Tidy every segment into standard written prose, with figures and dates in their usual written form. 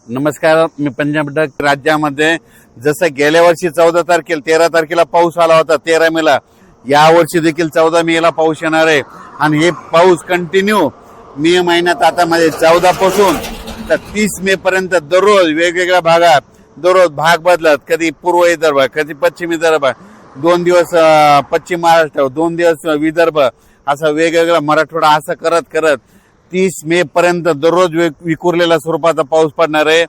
नमस्कार, मी पंजाब डक. राज्यामध्ये जसं गेल्या वर्षी 14 तारखेला 13 तारखेला पाऊस आला होता 13 मेला, या वर्षी देखील 14 मेला पाऊस येणार आहे. आणि हे पाऊस कंटिन्यू मे महिन्यात आता मध्ये 14 पासून तर 30 मे पर्यंत दररोज वेगवेगळ्या भागात दररोज भाग बदलत, कधी पूर्व विदर्भ, कधी पश्चिम विदर्भ, 2 दिवस पश्चिम महाराष्ट्र, 2 दिवस विदर्भ, असं वेगवेगळा मराठवाडा, असं करत करत 30 मे पर्यंत दररोज विखुरलेल्या स्वरूपाचा पाऊस पडणार आहे.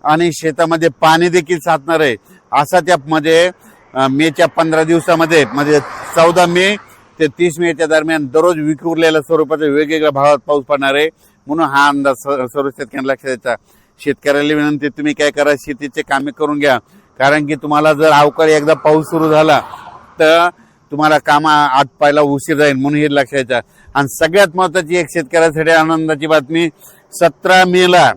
आणि शेतामध्ये पाणी देखील साचणार आहे. असा त्यामध्ये मेच्या 15 दिवसामध्ये म्हणजे 14 मे ते 30 मेच्या दरम्यान दररोज विखुरलेल्या स्वरूपाचा वेगवेगळ्या भागात पाऊस पडणार आहे. म्हणून हा अंदाज सर्व शेतकऱ्यांना लक्षात द्यायचा. शेतकऱ्याला विनंती, तुम्ही काय करा, शेतीचे कामे करून घ्या. कारण की तुम्हाला जर अवकाळी एकदा पाऊस सुरू झाला तर तुम्हाला कामा आटपायला उशीर जाईल. म्हणून हे लक्षात द्यायचं. आणि सगळ्यात महत्वाची एक शेतकऱ्यासाठी आनंदाची बातमी, 17 मेला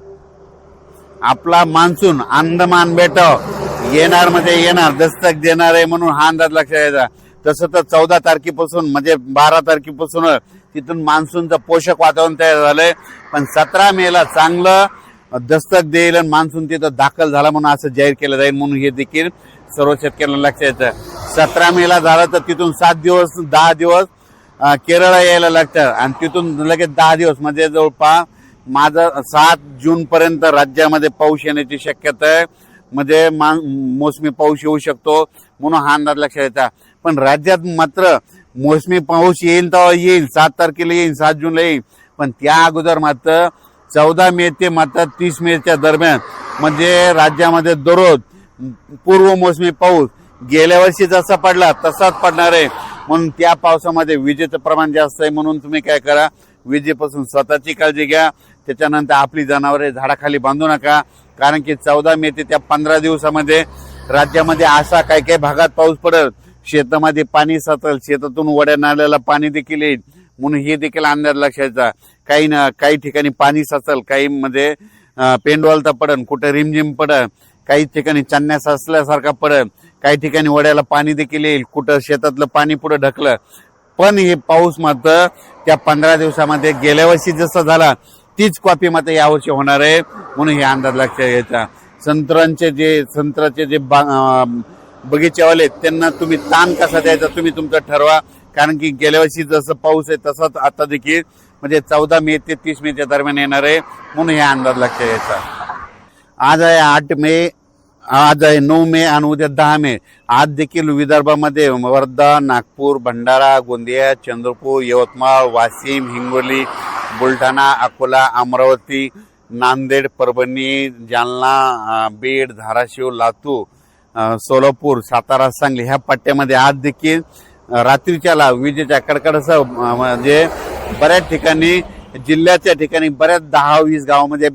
आपला मान्सून अंदमान बेटावर येणार दस्तक देणार आहे. म्हणून हा अंदाज लक्षात द्यायचा. तसं तर 14 तारखेपासून म्हणजे 12 तारखेपासून तिथून मान्सूनचं पोषक वातावरण तयार झालंय. पण 17 मेला चांगलं दस्तक देईल आणि मान्सून तिथं दाखल झाला म्हणून असं जाहीर केलं जाईल. म्हणून हे देखील सर्व शेतकऱ्यांना लक्षात येतं. 17 मेला झालं तर तिथून 7 दिवस 10 दिवस केरळ यायला लागतं आणि तिथून लगेच 10 दिवस म्हणजे जवळपास माझं 7 जून पर्यंत राज्यामध्ये पाऊस येण्याची शक्यता आहे. म्हणजे मोसमी पाऊस येऊ शकतो. म्हणून हा अंदाज लक्षात येतात. पण राज्यात मात्र मोसमी पाऊस येईल तेव्हा येईल, 7 तारखेला येईल, 7 जूनला येईल. पण त्या अगोदर मात्र 14 मे ते मात्र 30 मेच्या दरम्यान म्हणजे राज्यामध्ये दररोज पूर्व मोसमी पाऊस गेल्या वर्षी जसा पडला तसाच पडणार आहे. म्हणून त्या पावसामध्ये विजेचं प्रमाण जास्त आहे. म्हणून तुम्ही काय करा, विजेपासून स्वतःची काळजी घ्या. त्याच्यानंतर आपली जनावरे झाडाखाली बांधू नका. कारण की 14 मे ते त्या 15 दिवसामध्ये राज्यामध्ये असा काही काही भागात पाऊस पडेल, शेतामध्ये पाणी साचेल, शेतातून वड्या नाल्याला पाणी देखील येईल. म्हणून हे देखील अंदाज लक्षात. काही ठिकाणी पाणी साचेल, काही मध्ये पेंडवालता पडेल, कुठे रिमझिम पडेल, काही ठिकाणी चांदण्या साचल्यासारखा पडेल, काही ठिकाणी वड्याला पाणी देखील येईल, कुठं शेतातलं पाणी पुढे ढकलं. पण हे पाऊस मात्र त्या 15 दिवसामध्ये गेल्या वर्षी जसा झाला तीच कॉपी मात्र यावर्षी होणार आहे. म्हणून हे अंदाज लक्षात घ्यायचा. संत्र्याचे जे बगीचेवाले त्यांना तुम्ही ताण कसा द्यायचा तुम्ही तुमचं ठरवा. कारण की गेल्या वर्षी जसं पाऊस आहे तसंच आता देखील म्हणजे 14 मे ते 30 मेच्या दरम्यान येणार आहे. म्हणून हे अंदाज लक्षात घ्यायचा. आज आहे 8 मे, आज आहे 9 मे आणि उद्या 10 मे. आज देखील विदर्भामध्ये वर्धा, नागपूर, भंडारा, गोंदिया, चंद्रपूर, यवतमाळ, वाशिम, हिंगोली, बुलढाणा, अकोला, अमरावती, नांदेड, परभणी, जालना, बीड, धाराशिव, लातूर, सोलापूर, सातारा, सांगली ह्या पट्ट्यामध्ये आज देखील रात्रीच्याला विजेच्या कडकडासह म्हणजे बऱ्याच ठिकाणी जिल्ह्याच्या ठिकाणी बऱ्याच 10-20 गावामध्ये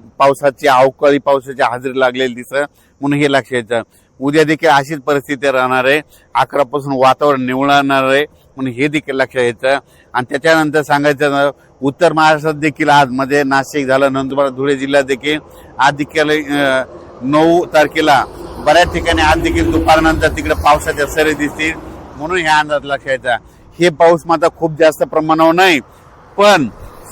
अवकाळी पावसाची हजेरी लागलेली दिसत. म्हणून हे लक्षात घ्यायचं. उद्या देखील अशीच परिस्थिती राहणार आहे. 11 पासून वातावरण निवळणार आहे. म्हणून हे देखील लक्षात घ्यायचं. आणि त्याच्यानंतर सांगायचं, उत्तर महाराष्ट्रात देखील आज मध्ये नाशिक झालं, नंदुरबार, धुळे जिल्ह्यात देखील आज देखील 9 तारखेला बऱ्याच ठिकाणी आज देखील दुपारनंतर तिकडे पावसाच्या सरी दिसतील. म्हणून हे अंदाज लक्षात घ्यायचा. हे पाऊस मात्र खूप जास्त प्रमाणावर नाही, पण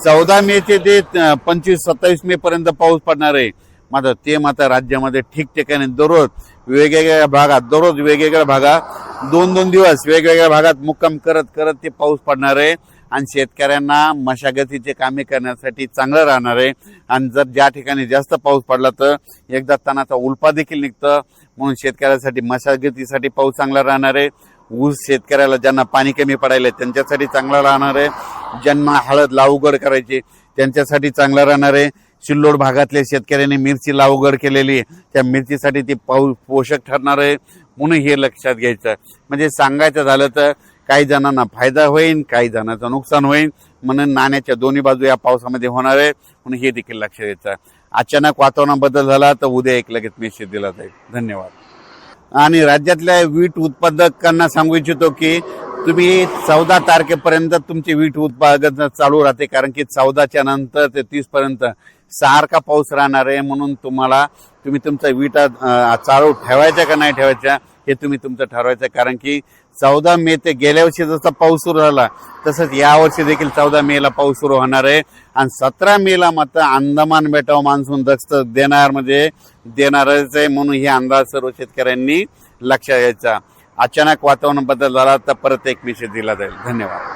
14 मे ते 25-27 मे पर्यंत पाऊस पडणार आहे. मात्र ते मात्र राज्यामध्ये ठिकठिकाणी दररोज वेगवेगळ्या भागात 2-2 दिवस वेगवेगळ्या भागात मुक्काम करत करत ते पाऊस पडणार आहे. आणि शेतकऱ्यांना मशागतीचे कामे करण्यासाठी चांगलं राहणार आहे. आणि जर ज्या ठिकाणी जास्त पाऊस पडला तर एकदा तणाचा उल्पा देखील निघतं. म्हणून शेतकऱ्यासाठी मशागतीसाठी पाऊस चांगला राहणार आहे. ऊस शेतकऱ्याला ज्यांना पाणी कमी पडायला त्यांच्यासाठी चांगला राहणार आहे. ज्यांना हळद लागवड करायची त्यांच्यासाठी चांगला राहणार आहे. सिल्लोड भागातल्या शेतकऱ्यांनी मिरची लागवड केलेली त्या मिरचीसाठी ती पाऊस पोषक ठरणार आहे. म्हणून हे लक्षात घ्यायचं. म्हणजे सांगायचं झालं तर काही जणांना फायदा होईल, काही जणांचं नुकसान होईल. म्हणून नाण्याच्या दोन्ही बाजू या पावसामध्ये होणार आहे. म्हणून हे देखील लक्षात घ्यायचं. अचानक वातावरणात बदल झाला तर उद्या एक लगेच मेसेज दिला जाईल. धन्यवाद. आणि राज्यातल्या वीट उत्पादकांना सांगू इच्छितो की तुम्ही 14 तारखेपर्यंत तुमचे वीट उत्पादन चालू राहते. कारण की 14च्या नंतर ते 30 पर्यंत सारखा पाऊस राहणार आहे. म्हणून तुम्ही तुमचा वीट चालू ठेवायचा का नाही ठेवायचा हे तुम्ही तुमचं ठरवायचं. कारण की 14 मे ते गेल्या वर्षी जसा पाऊस सुरू झाला तसंच यावर्षी देखील 14 मेला पाऊस सुरू होणार आहे आणि 17 मेला मात्र अंदमान बेटावर मान्सून दस्तक देणार म्हणजे देणारच आहे, म्हणून हे अंदाज सर्व शेतकऱ्यांनी लक्षात घ्यायचा. अचानक वातावरण बदल झाला तर परत एक मेसेज दिला जाईल. धन्यवाद.